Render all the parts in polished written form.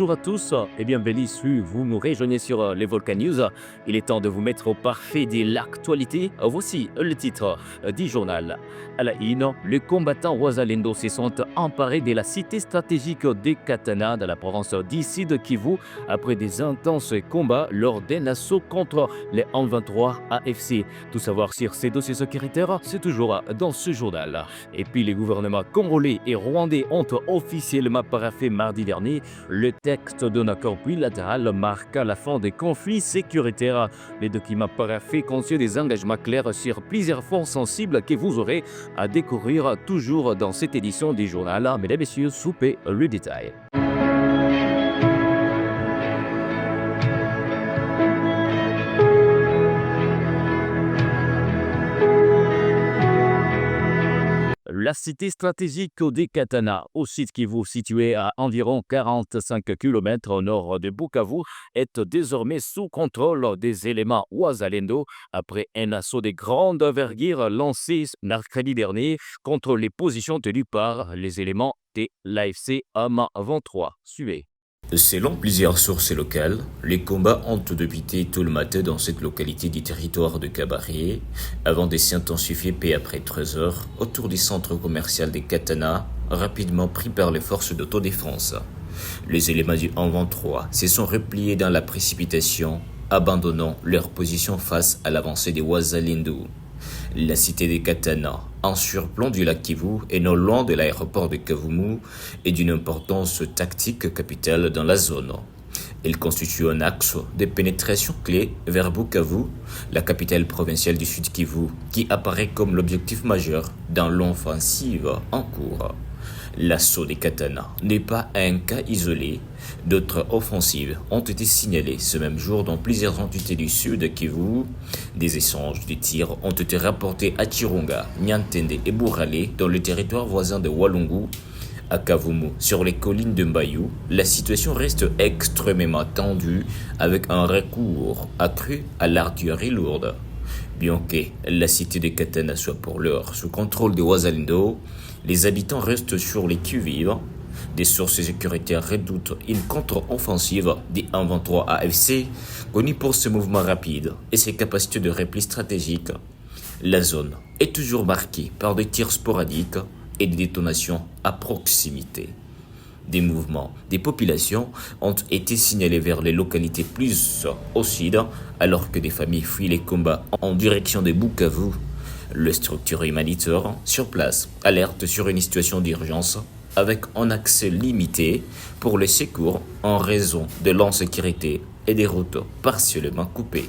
Bonjour à tous et bienvenue sur vous nous rejoignez sur les Volcan News. Il est temps de vous mettre au parfait de l'actualité. Voici le titre du journal. À la une, les combattants Wazalendo se sont emparés de la cité stratégique de Katana dans la province du Sud Kivu après des intenses combats lors d'un assaut contre les M23 AFC. Tout savoir sur ces dossiers sécuritaires, c'est toujours dans ce journal. Et puis les gouvernements congolais et rwandais ont officiellement paraphé mardi dernier le texte d'un accord bilatéral marquant la fin des conflits sécuritaires. Les documents paraphés contiennent des engagements clairs sur plusieurs fonds sensibles que vous aurez à découvrir toujours dans cette édition du journal. Mesdames et messieurs, soupez le détail. La cité stratégique de Katana, au site Kivu situé à environ 45 km au nord de Bukavu, est désormais sous contrôle des éléments Wazalendo après un assaut de grande envergure lancé mercredi dernier contre les positions tenues par les éléments de l'AFC M23. Suivez. Selon plusieurs sources locales, les combats ont débuté tout le matin dans cette localité du territoire de Kabaré, avant de s'intensifier peu après 13 heures autour du centre commercial de Katana, rapidement pris par les forces d'autodéfense. Les éléments du M23 se sont repliés dans la précipitation, abandonnant leur position face à l'avancée des Wazalendo. La cité de Katana, en surplomb du lac Kivu et non loin de l'aéroport de Kavumu, est d'une importance tactique capitale dans la zone. Elle constitue un axe de pénétration clé vers Bukavu, la capitale provinciale du Sud Kivu, qui apparaît comme l'objectif majeur dans l'offensive en cours. L'assaut des Katana n'est pas un cas isolé. D'autres offensives ont été signalées ce même jour dans plusieurs entités du sud Kivu. Des échanges de tirs ont été rapportés à Chirunga, Nyantende et Bourale dans le territoire voisin de Walungu. À Kavumu, sur les collines de Mbayou, la situation reste extrêmement tendue avec un recours accru à l'artillerie lourde. Bien que la cité de Katana soit pour l'heure sous contrôle de Wazalendo, les habitants restent sur les qui-vive. Des sources sécuritaires redoutent une contre-offensive des M23 AFC, connue pour ses mouvements rapides et ses capacités de repli stratégique. La zone est toujours marquée par des tirs sporadiques et des détonations à proximité. Des mouvements des populations ont été signalés vers les localités plus au sud, alors que des familles fuient les combats en direction de Bukavu. Les structures humanitaires sur place alertent sur une situation d'urgence avec un accès limité pour les secours en raison de l'insécurité et des routes partiellement coupées.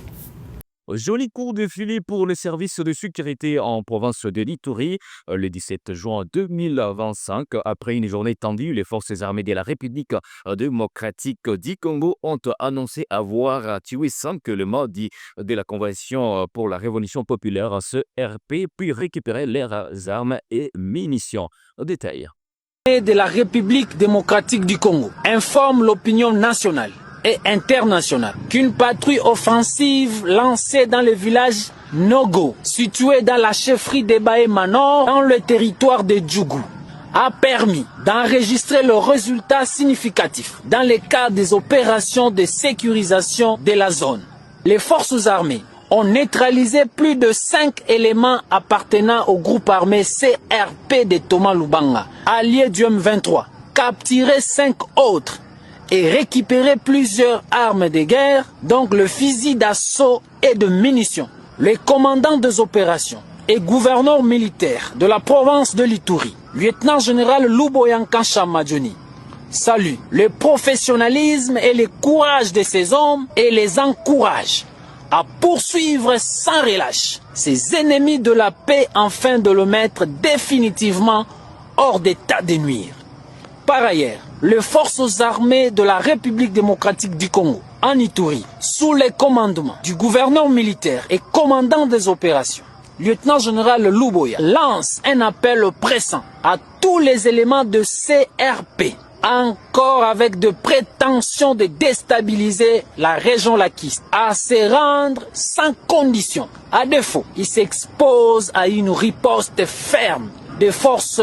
Joli coup de filet pour les services de sécurité en province de l'Ituri. Le 17 juin 2025, après une journée tendue, les forces armées de la République démocratique du Congo ont annoncé avoir tué 5 éléments de la Convention pour la Révolution populaire, CRP, puis récupérer leurs armes et munitions. Détail. De la République démocratique du Congo informe l'opinion nationale et internationale qu'une patrouille offensive lancée dans le village Nogo, situé dans la chefferie de Baé-Manor, dans le territoire de Djougou, a permis d'enregistrer le résultat significatif dans le cadre des opérations de sécurisation de la zone. Les forces armées ont neutralisé plus de 5 éléments appartenant au groupe armé CRP de Thomas Lubanga, allié du M23, capturé 5 autres et récupéré plusieurs armes de guerre, donc le fusil d'assaut et de munitions. Le commandant des opérations et gouverneur militaire de la province de l'Ituri, lieutenant-général Luboyanka Chamadjoni, salue le professionnalisme et le courage de ces hommes et les encourage à poursuivre sans relâche ses ennemis de la paix afin de le mettre définitivement hors d'état de nuire. Par ailleurs, les forces armées de la République démocratique du Congo, en Ituri, sous le commandement du gouverneur militaire et commandant des opérations, lieutenant-général Luboya, lance un appel pressant à tous les éléments de CRP, encore avec de prétentions de déstabiliser la région laquiste, à se rendre sans condition. À défaut, ils s'exposent à une riposte ferme des forces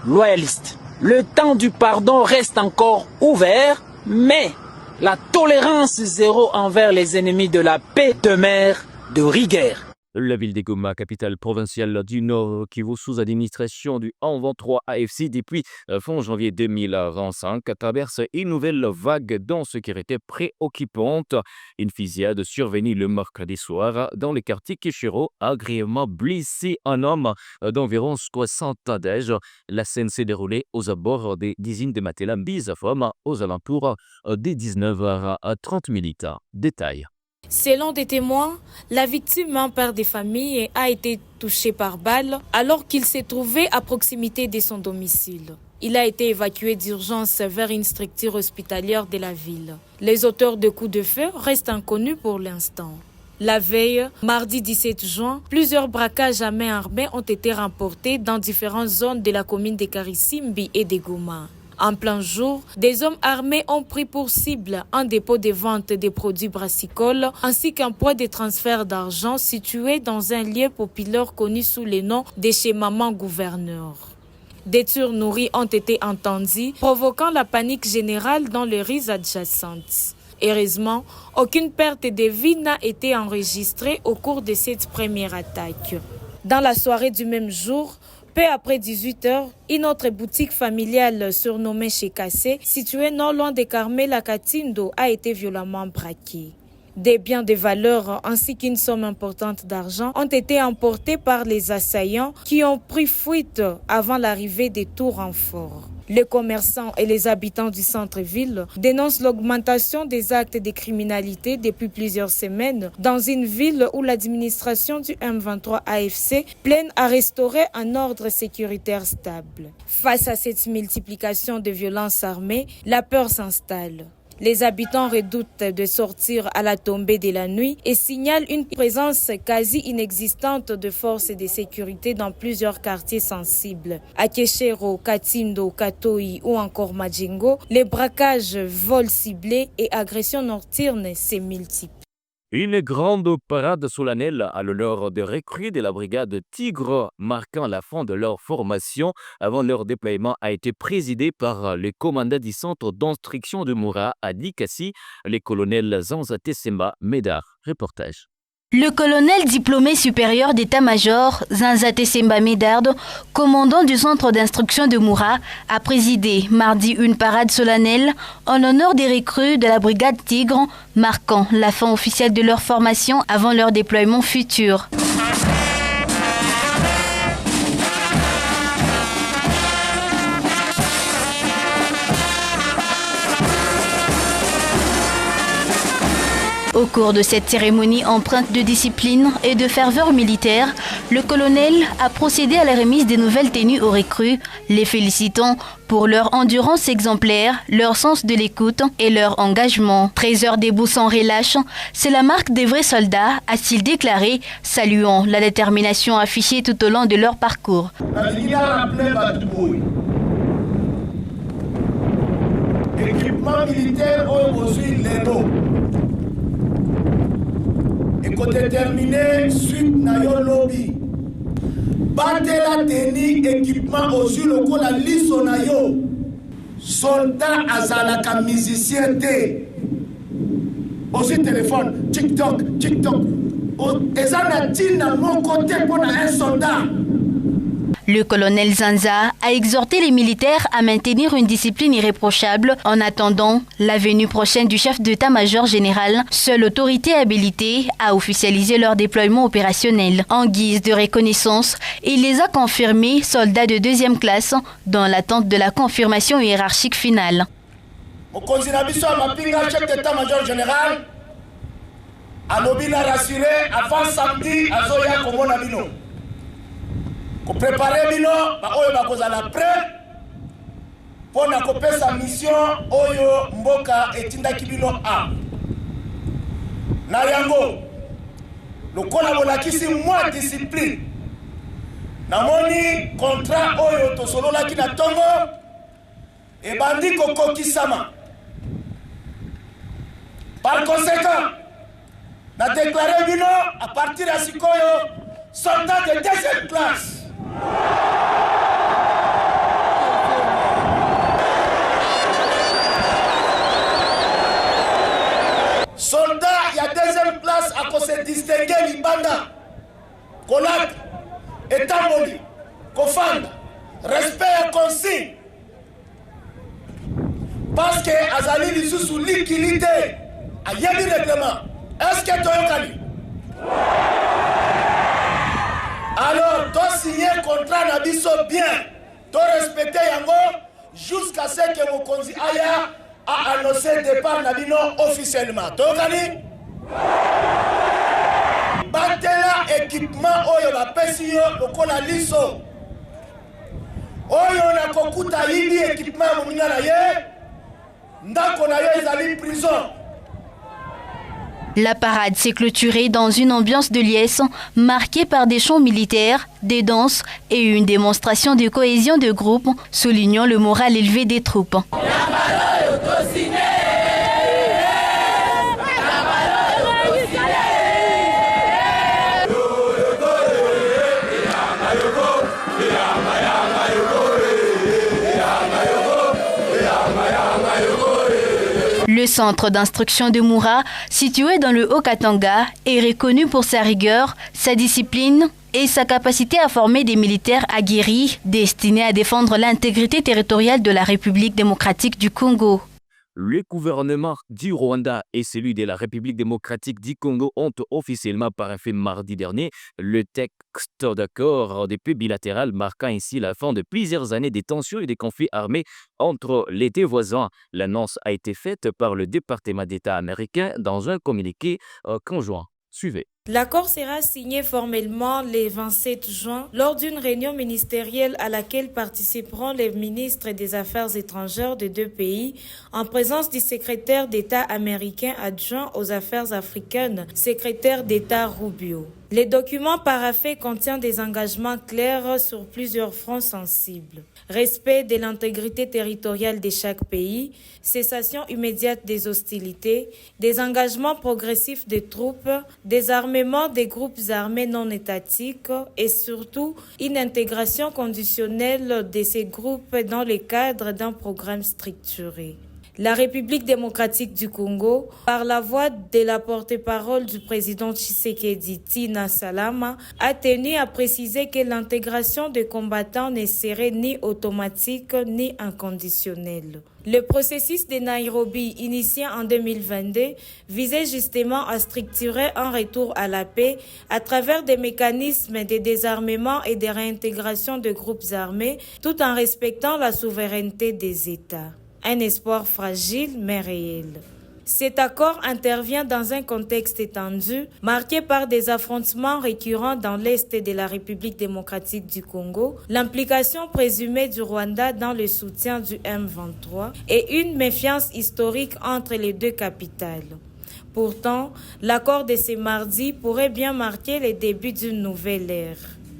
loyalistes. Le temps du pardon reste encore ouvert, Mais la tolérance zéro envers les ennemis de la paix demeure de rigueur. La ville de Goma, capitale provinciale du Nord Kivu, sous administration du 123 AFC depuis fin janvier 2025, traverse une nouvelle vague d'insécurité préoccupante. Une fusillade survenue le mercredi soir dans le quartier Kishiro a grièvement blessé un homme d'environ 60 ans d'âge. La scène s'est déroulée aux abords des usines de Matela Mbizafom aux alentours des 19h30 minutes. Détail. Selon des témoins, la victime, un père de famille, a été touché par balle alors qu'il s'est trouvé à proximité de son domicile. Il a été évacué d'urgence vers une structure hospitalière de la ville. Les auteurs de coups de feu restent inconnus pour l'instant. La veille, mardi 17 juin, plusieurs braquages à main armée ont été remportés dans différentes zones de la commune de Karisimbi et de Goma. En plein jour, des hommes armés ont pris pour cible un dépôt de vente des produits brassicoles ainsi qu'un point de transfert d'argent situé dans un lieu populaire connu sous le nom de chez Maman Gouverneur. Des tirs nourris ont été entendus, provoquant la panique générale dans les rues adjacentes. Heureusement, aucune perte de vie n'a été enregistrée au cours de cette première attaque. Dans la soirée du même jour, peu après 18h, une autre boutique familiale surnommée chez Kassé, située non loin de Carmela Katindo, a été violemment braquée. Des biens de valeur ainsi qu'une somme importante d'argent ont été emportés par les assaillants qui ont pris fuite avant l'arrivée des tout renforts. Les commerçants et les habitants du centre-ville dénoncent l'augmentation des actes de criminalité depuis plusieurs semaines dans une ville où l'administration du M23 AFC peine à restaurer un ordre sécuritaire stable. Face à cette multiplication de violences armées, la peur s'installe. Les habitants redoutent de sortir à la tombée de la nuit et signalent une présence quasi inexistante de forces de sécurité dans plusieurs quartiers sensibles. À Keshero, Katindo, Katoi ou encore Majingo, les braquages, vols ciblés et agressions nocturnes se multiplient. Une grande parade solennelle à l'honneur des recrues de la brigade Tigre, marquant la fin de leur formation avant leur déploiement, a été présidée par le commandant du centre d'instruction de Moura à Dikassi, le colonel Zanzate Semba Médard. Reportage. Le colonel diplômé supérieur d'état-major Zanzate Semba Médard, commandant du centre d'instruction de Moura, a présidé mardi une parade solennelle en l'honneur des recrues de la brigade Tigre, marquant la fin officielle de leur formation avant leur déploiement futur. Au cours de cette cérémonie empreinte de discipline et de ferveur militaire, le colonel a procédé à la remise des nouvelles tenues aux recrues, les félicitant pour leur endurance exemplaire, leur sens de l'écoute et leur engagement. 13 heures debout sans relâche, c'est la marque des vrais soldats, a-t-il déclaré, saluant la détermination affichée tout au long de leur parcours. Équipement militaire aujourd'hui côté terminé, suite na yo lobby. Batela teni équipement aussi le ko la liso na yo. Soldat azalaka musicien te. Aussi téléphone, TikTok. Ezana tina mon côté pour un soldat. Le colonel Zanza a exhorté les militaires à maintenir une discipline irréprochable en attendant la venue prochaine du chef d'état-major général, seule autorité habilitée à officialiser leur déploiement opérationnel. En guise de reconnaissance, il les a confirmés soldats de deuxième classe dans l'attente de la confirmation hiérarchique finale. Chef d'état-major général, rassuré avant samedi à Zoya Komonabino. Pour préparer bino ba oyo bakozala prêt pour na kopesa mission oyo mboka etindaki bino a na yango lokola bolakisi mwa discipline namoni contrat oyo tosololaki na tongo ebandi kokokisama. Par conséquent na déclaré bino à partir ya sikoyo soldat de deuxième classe. distingue libanda kolata etamboli kofanda respect ya consigne parce que azali lisusu likili te ayebi règlement. Est-ce que toyokani? Alors to signer contrat na biso bien, to respecter yango jusqu'à ce que mokonzi aya a annoncé départ na bino officiellement. Toyokani? Batela équipement oyo bapesi yo lokola liso oyo nakokuta yindi équipement moninga na ye ndako na yo ezali prison. La parade s'est clôturée dans une ambiance de liesse marquée par des chants militaires, des danses et une démonstration de cohésion de groupe, soulignant le moral élevé des troupes. Le centre d'instruction de Moura, situé dans le Haut-Katanga, est reconnu pour sa rigueur, sa discipline et sa capacité à former des militaires aguerris destinés à défendre l'intégrité territoriale de la République démocratique du Congo. Le gouvernement du Rwanda et celui de la République démocratique du Congo ont officiellement paraphé mardi dernier le texte d'accord de paix bilatéral marquant ainsi la fin de plusieurs années de tensions et de conflits armés entre les deux voisins. L'annonce a été faite par le département d'État américain dans un communiqué conjoint. Suivez. L'accord sera signé formellement le 27 juin lors d'une réunion ministérielle à laquelle participeront les ministres des Affaires étrangères des deux pays en présence du secrétaire d'État américain adjoint aux Affaires africaines, secrétaire d'État Rubio. Les documents paraphés contiennent des engagements clairs sur plusieurs fronts sensibles. Respect de l'intégrité territoriale de chaque pays, cessation immédiate des hostilités, des engagements progressifs des troupes, désarmement des groupes armés non étatiques et surtout une intégration conditionnelle de ces groupes dans le cadre d'un programme structuré. La République démocratique du Congo, par la voix de la porte-parole du président Tshisekedi, Tina Salama, a tenu à préciser que l'intégration des combattants ne serait ni automatique ni inconditionnelle. Le processus de Nairobi, initié en 2022, visait justement à structurer un retour à la paix à travers des mécanismes de désarmement et de réintégration de groupes armés, tout en respectant la souveraineté des États. Un espoir fragile mais réel. Cet accord intervient dans un contexte étendu, marqué par des affrontements récurrents dans l'est de la République démocratique du Congo, l'implication présumée du Rwanda dans le soutien du M23 et une méfiance historique entre les deux capitales. Pourtant, l'accord de ce mardi pourrait bien marquer le début d'une nouvelle ère.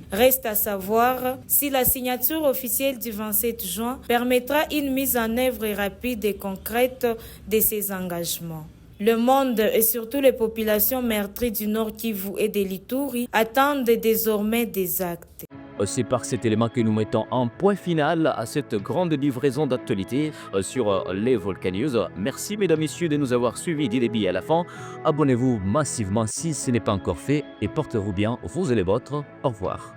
Reste à savoir si la signature officielle du 27 juin permettra une mise en œuvre rapide et concrète de ces engagements. Le monde et surtout les populations meurtries du Nord Kivu et de l'Ituri attendent désormais des actes. C'est par cet élément que nous mettons un point final à cette grande livraison d'actualité sur les Volcan News. Merci mesdames et messieurs de nous avoir suivis du début à la fin. Abonnez-vous massivement si ce n'est pas encore fait et portez-vous bien, vous et les vôtres. Au revoir.